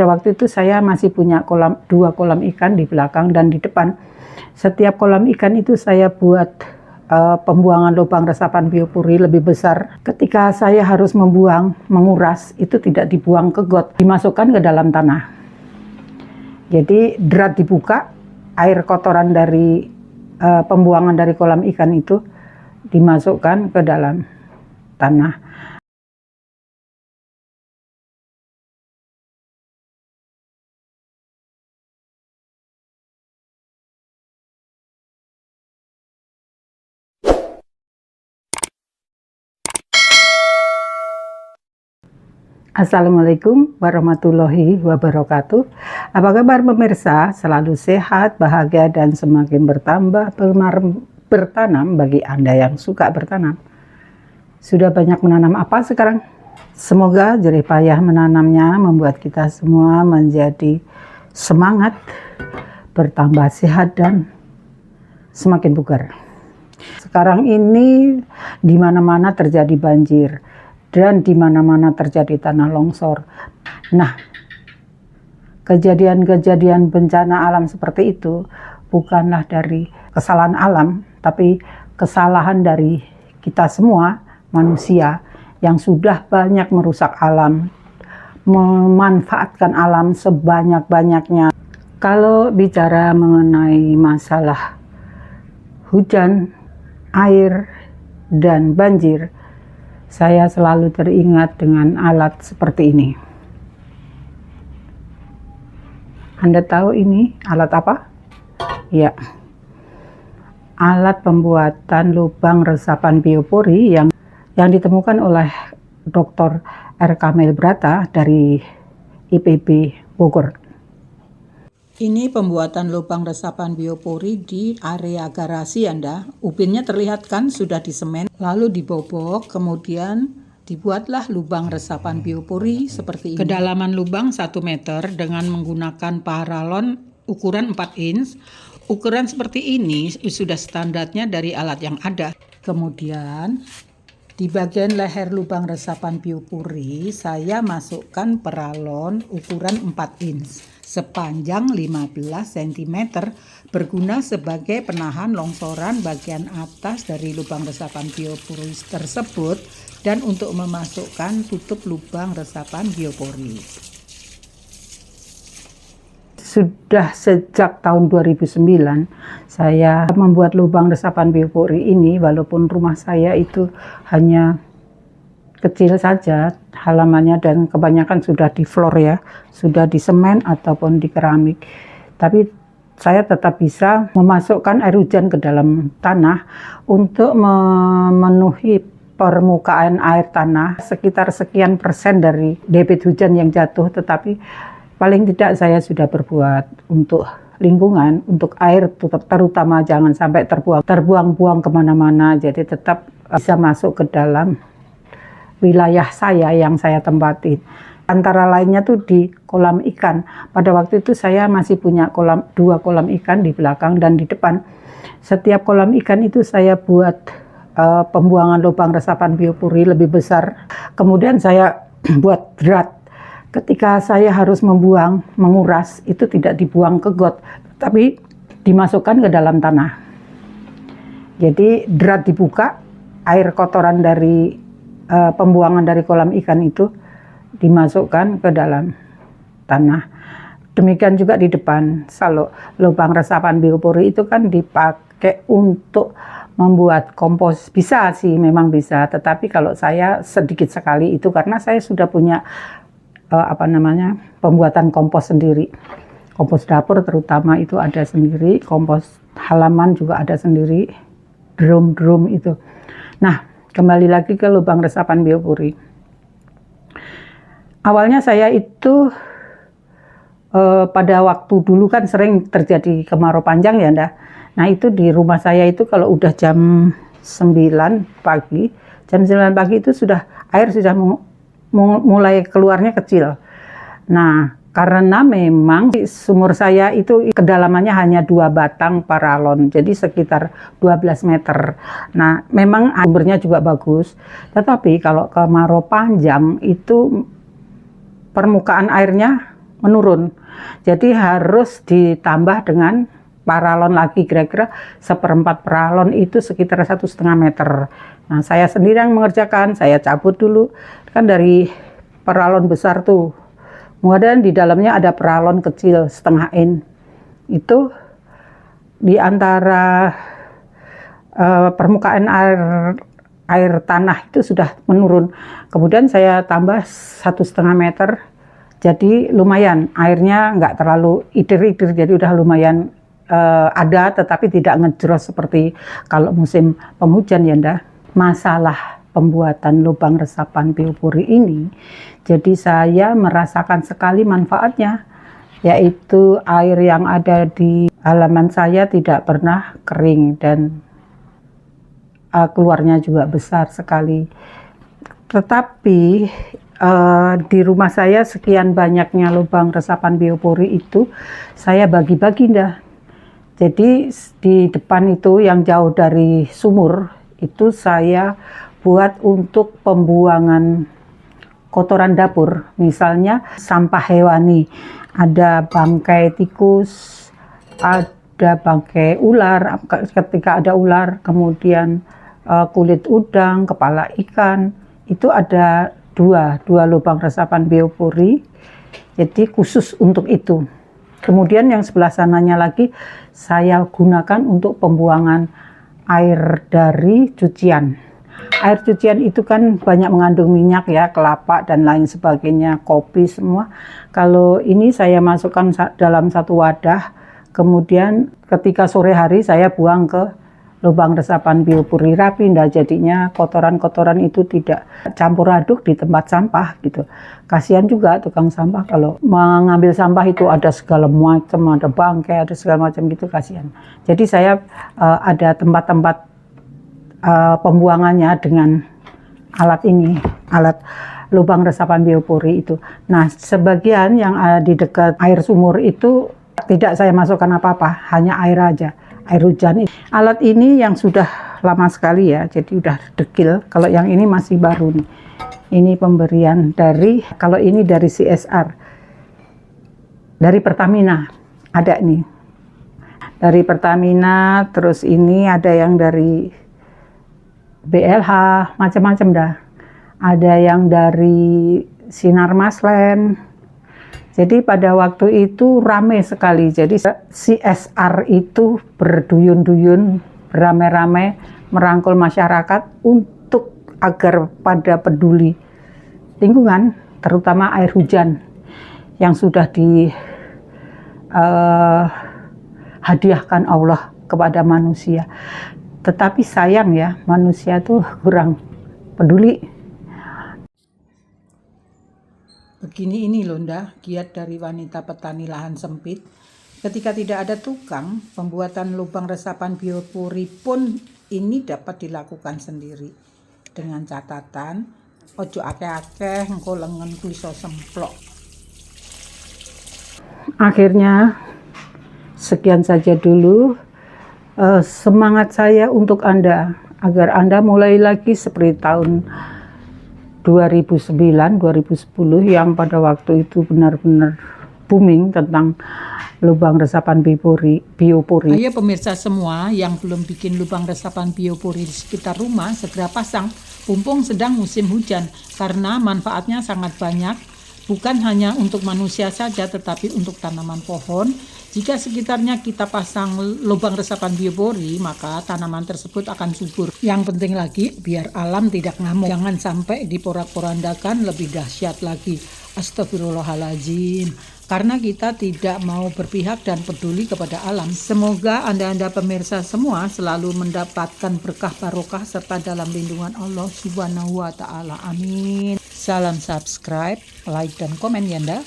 Pada waktu itu saya masih punya dua kolam ikan di belakang dan di depan. Setiap kolam ikan itu saya buat pembuangan lubang resapan biopori lebih besar. Ketika saya harus menguras, itu tidak dibuang ke got, dimasukkan ke dalam tanah. Jadi drat dibuka, air kotoran dari pembuangan dari kolam ikan itu dimasukkan ke dalam tanah. Assalamualaikum warahmatullahi wabarakatuh. Apa kabar pemirsa? Selalu sehat, bahagia, dan semakin bertambah gemar bertanam bagi Anda yang suka bertanam. Sudah banyak menanam apa sekarang? Semoga jerih payah menanamnya membuat kita semua menjadi semangat, bertambah sehat, dan semakin bugar. Sekarang ini di mana-mana terjadi banjir dan di mana-mana terjadi tanah longsor. Nah, kejadian-kejadian bencana alam seperti itu bukanlah dari kesalahan alam, tapi kesalahan dari kita semua manusia yang sudah banyak merusak alam, memanfaatkan alam sebanyak-banyaknya. Kalau bicara mengenai masalah hujan, air, dan banjir, saya selalu teringat dengan alat seperti ini. Anda tahu ini alat apa? Ya, alat pembuatan lubang resapan biopori yang ditemukan oleh Dr. R. Kamil Brata dari IPB Bogor. Ini pembuatan lubang resapan biopori di area garasi Anda. Ubinnya terlihat kan sudah disemen, lalu dibobok, kemudian dibuatlah lubang resapan biopori seperti ini. Kedalaman lubang 1 meter dengan menggunakan paralon ukuran 4 inch. Ukuran seperti ini sudah standarnya dari alat yang ada. Kemudian di bagian leher lubang resapan biopori saya masukkan paralon ukuran 4 inch. Sepanjang 15 cm berguna sebagai penahan longsoran bagian atas dari lubang resapan biopori tersebut dan untuk memasukkan tutup lubang resapan biopori. Sudah sejak tahun 2009 saya membuat lubang resapan biopori ini, walaupun rumah saya itu hanya kecil saja halamannya dan kebanyakan sudah di floor ya, sudah di semen ataupun di keramik. Tapi saya tetap bisa memasukkan air hujan ke dalam tanah untuk memenuhi permukaan air tanah sekitar sekian persen dari debit hujan yang jatuh, tetapi paling tidak saya sudah berbuat untuk lingkungan, untuk air terutama jangan sampai terbuang-buang kemana-mana, jadi tetap bisa masuk ke dalam wilayah saya yang saya tempatin. Antara lainnya tuh di kolam ikan. Pada waktu itu saya masih punya dua kolam ikan di belakang dan di depan. Setiap kolam ikan itu saya buat pembuangan lubang resapan biopori lebih besar. Kemudian saya buat drat. Ketika saya harus menguras, itu tidak dibuang ke got, tapi dimasukkan ke dalam tanah. Jadi drat dibuka, air kotoran dari pembuangan dari kolam ikan itu dimasukkan ke dalam tanah. Demikian juga di depan. Kalau lubang resapan biopori itu kan dipakai untuk membuat kompos, bisa sih, memang bisa. Tetapi kalau saya sedikit sekali itu karena saya sudah punya pembuatan kompos sendiri. Kompos dapur terutama itu ada sendiri, kompos halaman juga ada sendiri, drum itu. Nah, kembali lagi ke lubang resapan biopori. Awalnya saya itu pada waktu dulu kan sering terjadi kemarau panjang ya Anda. Nah itu di rumah saya itu kalau udah jam 9 pagi itu air sudah mulai keluarnya kecil. Nah karena memang sumur saya itu kedalamannya hanya 2 batang paralon, jadi sekitar 12 meter. Nah, memang sumbernya juga bagus, tetapi kalau kemarau panjang itu permukaan airnya menurun. Jadi harus ditambah dengan paralon lagi, kira-kira 1/4 paralon itu sekitar 1,5 meter. Nah, saya sendiri yang mengerjakan, saya cabut dulu kan dari paralon besar tuh. Kemudian di dalamnya ada paralon kecil setengah in. Itu di antara permukaan air tanah itu sudah menurun. Kemudian saya tambah 1,5 meter. Jadi lumayan, airnya nggak terlalu idir-idir, jadi udah lumayan ada, tetapi tidak ngejros seperti kalau musim penghujan ya ndak. Masalah pembuatan lubang resapan biopori ini, jadi saya merasakan sekali manfaatnya, yaitu air yang ada di halaman saya tidak pernah kering dan keluarnya juga besar sekali. Tetapi di rumah saya sekian banyaknya lubang resapan biopori itu saya bagi-bagi dah. Jadi di depan itu yang jauh dari sumur itu saya buat untuk pembuangan kotoran dapur, misalnya sampah hewani, ada bangkai tikus, ada bangkai ular ketika ada ular, kemudian kulit udang, kepala ikan, itu ada dua lubang resapan biopori, jadi khusus untuk itu. Kemudian yang sebelah sananya lagi saya gunakan untuk pembuangan air dari cucian. Air cucian itu kan banyak mengandung minyak ya, kelapa dan lain sebagainya, kopi semua. Kalau ini saya masukkan dalam satu wadah, kemudian ketika sore hari saya buang ke lubang resapan biopori, rapi, ndak jadinya kotoran-kotoran itu tidak campur aduk di tempat sampah gitu. Kasihan juga tukang sampah kalau mengambil sampah itu ada segala macam, ada bangkai, ada segala macam gitu, kasihan. Jadi saya ada tempat-tempat pembuangannya dengan alat ini, alat lubang resapan biopori itu. Nah, sebagian yang ada di dekat air sumur itu tidak saya masukkan apa-apa, hanya air aja. Air hujan. Alat ini yang sudah lama sekali ya, jadi udah dekil. Kalau yang ini masih baru nih. Ini pemberian dari, kalau ini dari CSR, dari Pertamina, ada nih. Dari Pertamina, terus ini ada yang dari BLH, macam-macam dah. Ada yang dari Sinar Maslen. Jadi pada waktu itu ramai sekali. Jadi CSR itu berduyun-duyun, beramai-ramai merangkul masyarakat untuk agar pada peduli lingkungan, terutama air hujan yang sudah dihadiahkan Allah kepada manusia. Tetapi sayang ya, manusia tuh kurang peduli. Begini ini loh ndak, giat dari wanita petani lahan sempit. Ketika tidak ada tukang, pembuatan lubang resapan biopori pun ini dapat dilakukan sendiri. Dengan catatan, ojo akeh-akeh engko lengan ku iso semplok. Akhirnya, sekian saja dulu. Semangat saya untuk Anda, agar Anda mulai lagi seperti tahun 2009, 2010 yang pada waktu itu benar-benar booming tentang lubang resapan biopori. Ayo pemirsa semua yang belum bikin lubang resapan biopori di sekitar rumah, segera pasang. Mumpung sedang musim hujan, karena manfaatnya sangat banyak, bukan hanya untuk manusia saja, tetapi untuk tanaman pohon. Jika sekitarnya kita pasang lubang resapan biopori, maka tanaman tersebut akan subur. Yang penting lagi, biar alam tidak ngamuk. Jangan sampai diporak-porandakan, lebih dahsyat lagi. Astagfirullahaladzim. Karena kita tidak mau berpihak dan peduli kepada alam. Semoga Anda pemirsa semua selalu mendapatkan berkah barokah serta dalam lindungan Allah Subhanahu wa Ta'ala. Amin. Salam subscribe, like, dan komen ya Anda.